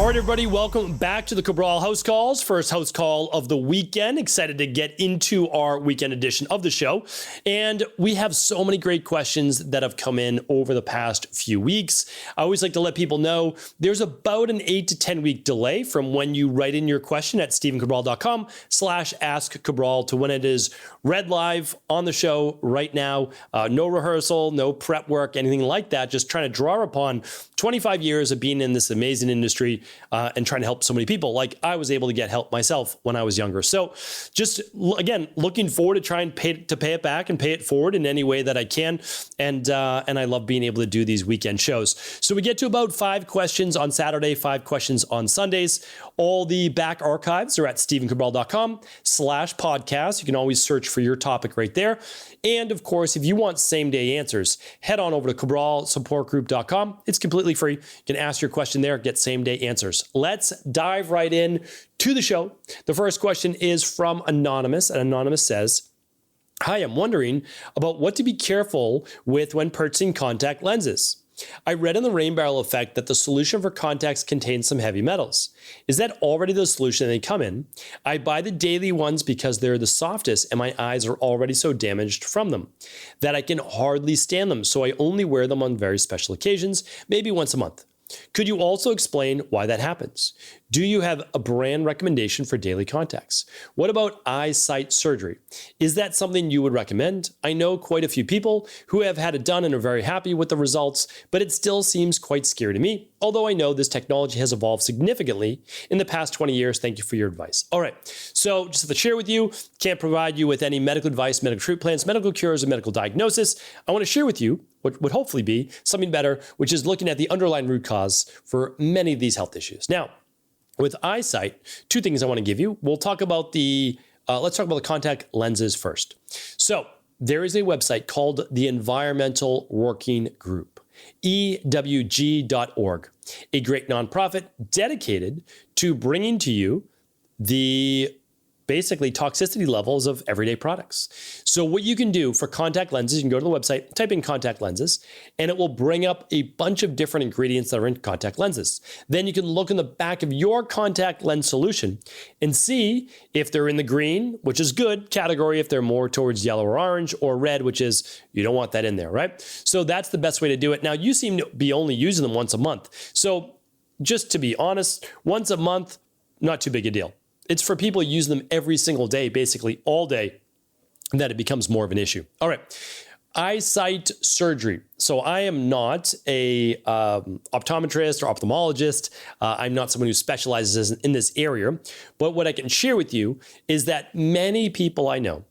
right, everybody, welcome back to the Cabral HouseCalls, first house call of the weekend. Excited to get into our weekend edition of the show. And we have so many great questions that have come in over the past few weeks. I always like to let people know there's about an 8 to 10 week delay from when you write in your question at stephencabral.com/askcabral to when it is read live on the show right now. No rehearsal, no prep work, anything like that. Just trying to draw upon 25 years of being in this amazing industry and trying to help so many people. Like I was able to get help myself when I was younger. So just again, looking forward to try and pay it back and pay it forward in any way that I can. And I love being able to do these weekend shows. So we get to about 5 questions on Saturday, 5 questions on Sundays. All the back archives are at stephencabral.com/podcast. You can always search for your topic right there. And of course, if you want same day answers, head on over to cabralsupportgroup.com. It's completely free. You can ask your question there, get same day answers. Let's dive right in to the show. The first question is from Anonymous, and Anonymous says, "Hi, I'm wondering about what to be careful with when purchasing contact lenses. I read in the Rain Barrel Effect that the solution for contacts contains some heavy metals. Is that already the solution they come in? I buy the daily ones because they're the softest and my eyes are already so damaged from them that I can hardly stand them, so I only wear them on very special occasions, maybe once a month. Could you also explain why that happens? Do you have a brand recommendation for daily contacts? What about eyesight surgery? Is that something you would recommend? I know quite a few people who have had it done and are very happy with the results, but it still seems quite scary to me, although I know this technology has evolved significantly in the past 20 years. Thank you for your advice." All right, so just to share with you, can't provide you with any medical advice, medical treatment plans, medical cures, or medical diagnosis. I want to share with you what would hopefully be something better, which is looking at the underlying root cause for many of these health issues. Now, with eyesight, 2 things I want to give you. We'll talk about let's talk about the contact lenses first. So there is a website called the Environmental Working Group, EWG.org, a great nonprofit dedicated to bringing to you the basically toxicity levels of everyday products. So what you can do for contact lenses, you can go to the website, type in contact lenses, and it will bring up a bunch of different ingredients that are in contact lenses. Then you can look in the back of your contact lens solution and see if they're in the green, which is good category, if they're more towards yellow or orange, or red, which is you don't want that in there, right? So that's the best way to do it. Now you seem to be only using them once a month. So just to be honest, once a month, not too big a deal. It's for people using them every single day, basically all day, that it becomes more of an issue. All right, eyesight surgery. So I am not a optometrist or ophthalmologist. I'm not someone who specializes in this area. But what I can share with you is that many people I know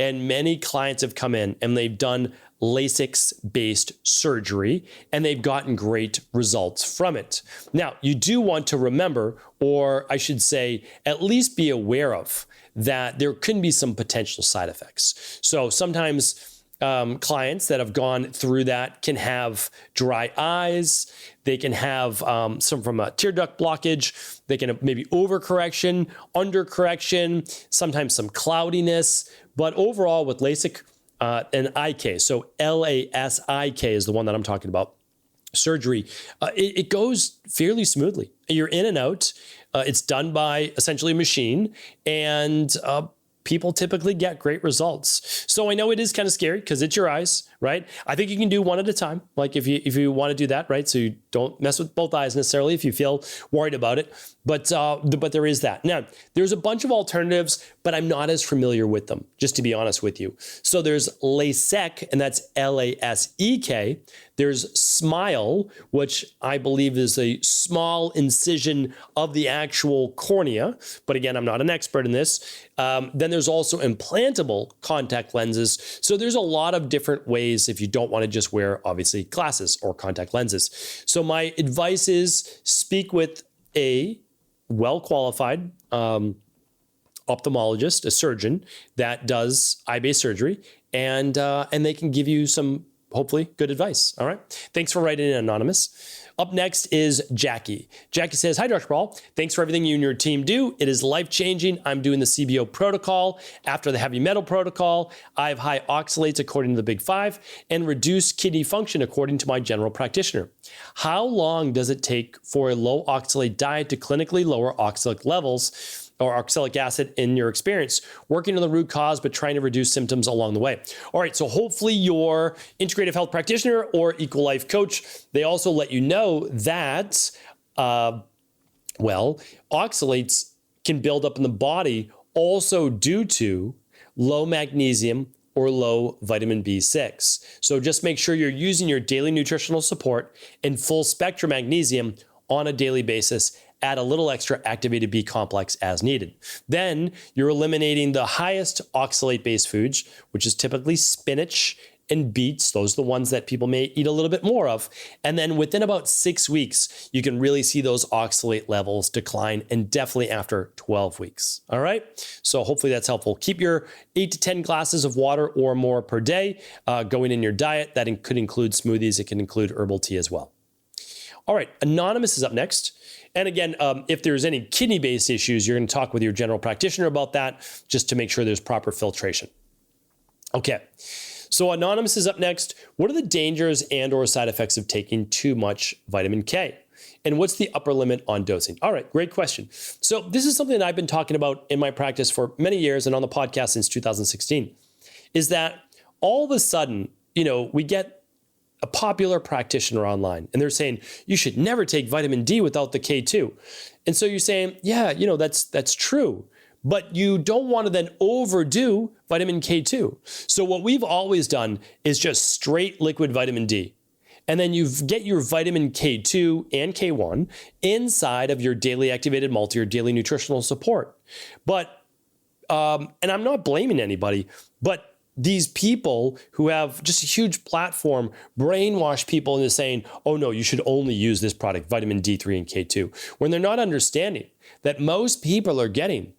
and many clients have come in and they've done LASIK-based surgery, and they've gotten great results from it. Now, you do want to remember, or I should say, at least be aware of, that there can be some potential side effects. So sometimes clients that have gone through that can have dry eyes. They can have some from a tear duct blockage. They can have maybe overcorrection, undercorrection, sometimes some cloudiness. But overall, with LASIK, an IK, so LASIK is the one that I'm talking about, surgery, it goes fairly smoothly. You're in and out. It's done by essentially a machine, and people typically get great results. So I know it is kind of scary because it's your eyes, right? I think you can do one at a time. Like if you want to do that, right? So you don't mess with both eyes necessarily if you feel worried about it. But there is that. Now, there's a bunch of alternatives, but I'm not as familiar with them, just to be honest with you. So there's LASEK, and that's LASEK. There's SMILE, which I believe is a small incision of the actual cornea. But again, I'm not an expert in this. Then there's also implantable contact lenses. So there's a lot of different ways if you don't want to just wear, obviously, glasses or contact lenses. So my advice is speak with a well-qualified ophthalmologist, a surgeon that does eye-based surgery, and they can give you some hopefully good advice. All right. Thanks for writing in, Anonymous. Up next is Jackie. Jackie says, hi, Dr. Cabral. Thanks for everything you and your team do. It is life-changing. I'm doing the CBO protocol after the heavy metal protocol. I have high oxalates according to the Big Five and reduced kidney function according to my general practitioner. How long does it take for a low oxalate diet to clinically lower oxalic levels or oxalic acid in your experience, working on the root cause, but trying to reduce symptoms along the way? All right, so hopefully your integrative health practitioner or equal life coach, they also let you know that, oxalates can build up in the body also due to low magnesium or low vitamin B6. So just make sure you're using your daily nutritional support and full spectrum magnesium on a daily basis. Add a little extra activated B complex as needed. Then you're eliminating the highest oxalate-based foods, which is typically spinach and beets. Those are the ones that people may eat a little bit more of. And then within about 6 weeks, you can really see those oxalate levels decline, and definitely after 12 weeks. All right. So hopefully that's helpful. Keep your 8 to 10 glasses of water or more per day going in your diet. That could include smoothies. It can include herbal tea as well. All right. Anonymous is up next. And again, if there's any kidney-based issues, you're going to talk with your general practitioner about that just to make sure there's proper filtration. Okay. So Anonymous is up next. What are the dangers and or side effects of taking too much vitamin K? And what's the upper limit on dosing? All right, great question. So this is something that I've been talking about in my practice for many years and on the podcast since 2016, is that all of a sudden, we get a popular practitioner online and they're saying, you should never take vitamin D without the K2. And so you're saying, yeah, that's true. But you don't want to then overdo vitamin K2. So what we've always done is just straight liquid vitamin D. And then you get your vitamin K2 and K1 inside of your daily activated multi or daily nutritional support. But, and I'm not blaming anybody, but these people who have just a huge platform brainwash people into saying, oh no, you should only use this product, vitamin D3 and K2, when they're not understanding that most people are getting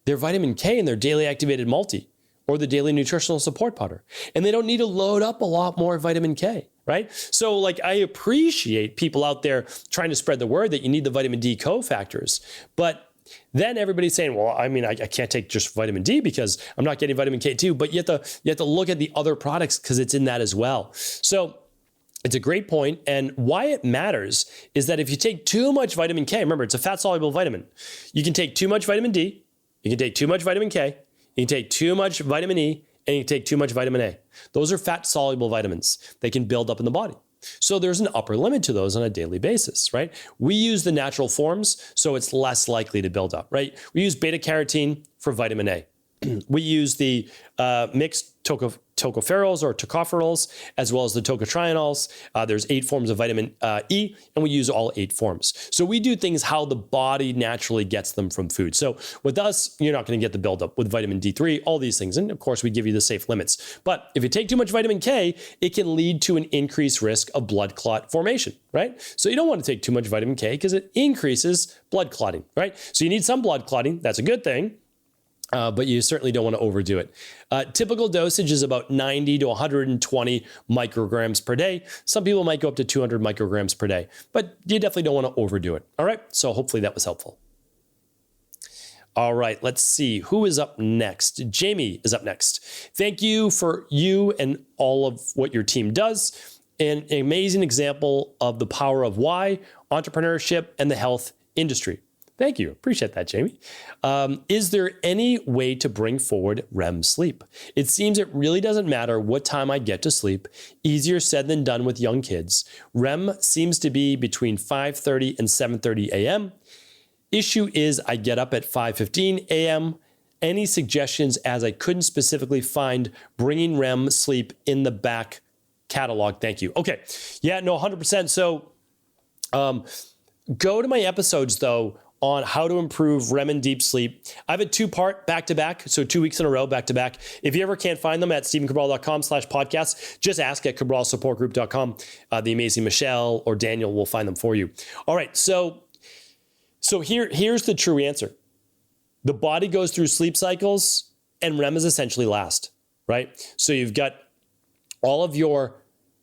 their vitamin K in their daily activated multi or the daily nutritional support powder. And they don't need to load up a lot more vitamin K, right? So I appreciate people out there trying to spread the word that you need the vitamin D cofactors. But then everybody's saying, well, I can't take just vitamin D because I'm not getting vitamin K2, but you have to look at the other products because it's in that as well. So it's a great point. And why it matters is that if you take too much vitamin K, remember, it's a fat-soluble vitamin. You can take too much vitamin D, you can take too much vitamin K, you can take too much vitamin E, and you can take too much vitamin A. Those are fat-soluble vitamins. They can build up in the body. So there's an upper limit to those on a daily basis, right? We use the natural forms, so it's less likely to build up, right? We use beta-carotene for vitamin A. We use the mixed tocopherols or tocopherols, as well as the tocotrienols. There's 8 forms of vitamin E, and we use all 8 forms. So we do things how the body naturally gets them from food. So with us, you're not going to get the buildup with vitamin D3, all these things. And of course, we give you the safe limits. But if you take too much vitamin K, it can lead to an increased risk of blood clot formation, right? So you don't want to take too much vitamin K because it increases blood clotting, right? So you need some blood clotting. That's a good thing. But you certainly don't want to overdo it. Typical dosage is about 90 to 120 micrograms per day. Some people might go up to 200 micrograms per day, but you definitely don't want to overdo it. All right, so hopefully that was helpful. All right, let's see who is up next. Jamie is up next. Thank you for you and all of what your team does. An amazing example of the power of why, entrepreneurship, and the health industry. Thank you. Appreciate that, Jamie. Is there any way to bring forward REM sleep? It seems it really doesn't matter what time I get to sleep. Easier said than done with young kids. REM seems to be between 5:30 and 7:30 a.m. Issue is I get up at 5:15 a.m. Any suggestions, as I couldn't specifically find bringing REM sleep in the back catalog? Thank you. Okay. Yeah, no, 100%. So go to my episodes, though, on how to improve REM and deep sleep. I have a 2-part back-to-back, so 2 weeks in a row back-to-back. If you ever can't find them at stephencabral.com/podcast, just ask at cabralsupportgroup.com. The amazing Michelle or Daniel will find them for you. All right, so here's the true answer. The body goes through sleep cycles, and REM is essentially last, right? So you've got all of your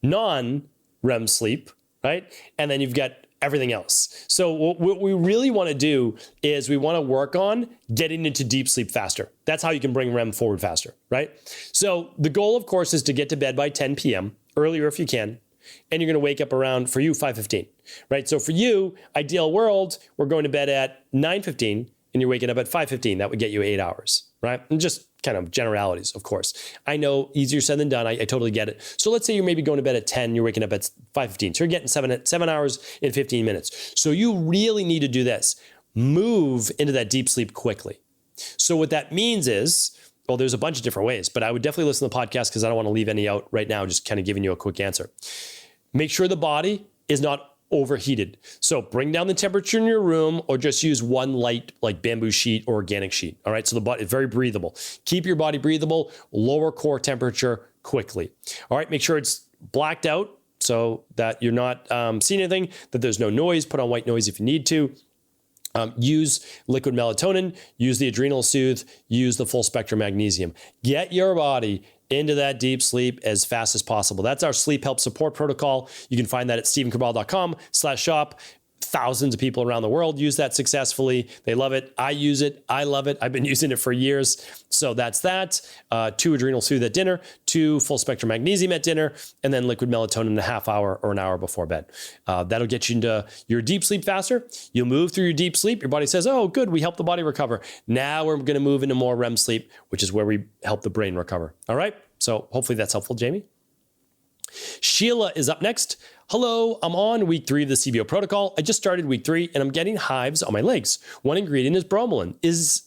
non-REM sleep, right? And then you've got everything else. So what we really want to do is we want to work on getting into deep sleep faster. That's how you can bring REM forward faster, right? So the goal, of course, is to get to bed by 10 p.m., earlier if you can, and you're going to wake up around, for you, 5:15, right? So for you, ideal world, we're going to bed at 9:15, and you're waking up at 5:15. That would get you 8 hours, right? And just kind of generalities, of course. I know, easier said than done. I totally get it. So let's say you're maybe going to bed at 10, you're waking up at 5:15. So you're getting 7 hours and 15 minutes. So you really need to do this. Move into that deep sleep quickly. So what that means is, well, there's a bunch of different ways, but I would definitely listen to the podcast because I don't want to leave any out right now, just kind of giving you a quick answer. Make sure the body is not overheated. So bring down the temperature in your room or just use one light like bamboo sheet or organic sheet. All right. So the body is very breathable. Keep your body breathable, lower core temperature quickly. All right. Make sure it's blacked out so that you're not seeing anything, that there's no noise. Put on white noise if you need to. Use liquid melatonin, use the Adrenal Soothe, use the full spectrum magnesium. Get your body into that deep sleep as fast as possible. That's our sleep help support protocol. You can find that at stephencabral.com/shop. Thousands of people around the world use that successfully. They love it. I use it. I love it. I've been using it for years. So that's that. 2 Adrenal Soothe at dinner, 2 full spectrum magnesium at dinner, and then liquid melatonin a half hour or an hour before bed. That'll get you into your deep sleep faster. You'll move through your deep sleep. Your body says, oh, good, we helped the body recover. Now we're going to move into more REM sleep, which is where we help the brain recover. All right. So hopefully that's helpful, Jamie. Sheila is up next. Hello, I'm on week 3 of the CBO protocol. I just started week 3 and I'm getting hives on my legs. One ingredient is bromelain,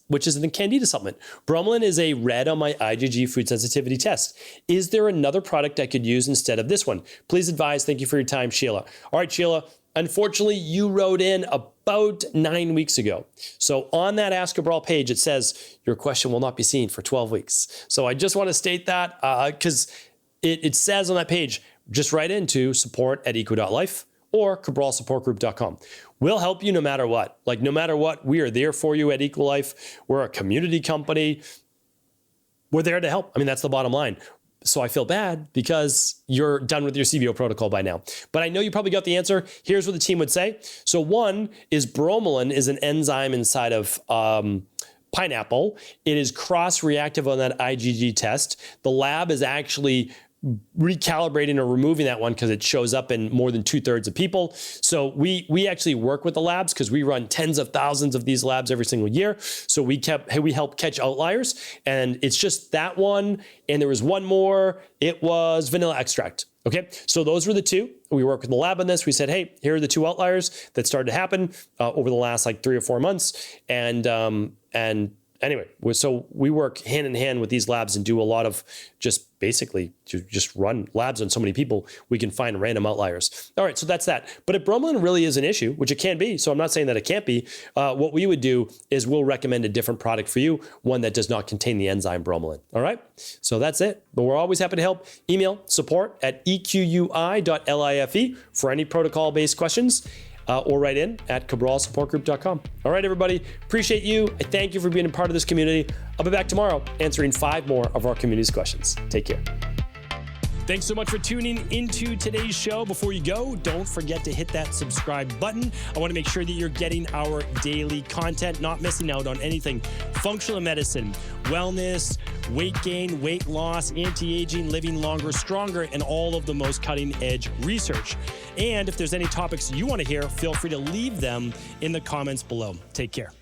which is a candida supplement. Bromelain is a red on my IgG food sensitivity test. Is there another product I could use instead of this one? Please advise. Thank you for your time, Sheila. All right, Sheila. Unfortunately, you wrote in about 9 weeks ago. So on that Ask Cabral page, it says your question will not be seen for 12 weeks. So I just want to state that because it says on that page, just write into support@eco.life or cabralsupportgroup.com. We'll help you no matter what. Like no matter what, we are there for you at EcoLife. We're a community company. We're there to help. I mean, that's the bottom line. So I feel bad because you're done with your CBO protocol by now. But I know you probably got the answer. Here's what the team would say. So one is bromelain is an enzyme inside of pineapple. It is cross-reactive on that IgG test. The lab is actually recalibrating or removing that one because it shows up in more than 2/3 of people. So we actually work with the labs because we run tens of thousands of these labs every single year. So we help catch outliers, and it's just that one. And there was one more. It was vanilla extract. Okay, so those were the 2. We worked with the lab on this. We said, hey, here are the 2 outliers that started to happen over the last like 3 or 4 months, and anyway, so we work hand in hand with these labs and do a lot of just basically to just run labs on so many people, we can find random outliers. All right, so that's that. But if bromelain really is an issue, which it can be, so I'm not saying that it can't be, what we would do is we'll recommend a different product for you, one that does not contain the enzyme bromelain. All right, so that's it. But we're always happy to help. Email support@equi.life for any protocol-based questions. Or write in at cabralsupportgroup.com. All right, everybody. Appreciate you. I thank you for being a part of this community. I'll be back tomorrow answering 5 more of our community's questions. Take care. Thanks so much for tuning into today's show. Before you go, don't forget to hit that subscribe button. I want to make sure that you're getting our daily content, not missing out on anything. Functional medicine, wellness, weight gain, weight loss, anti-aging, living longer, stronger, and all of the most cutting-edge research. And if there's any topics you want to hear, feel free to leave them in the comments below. Take care.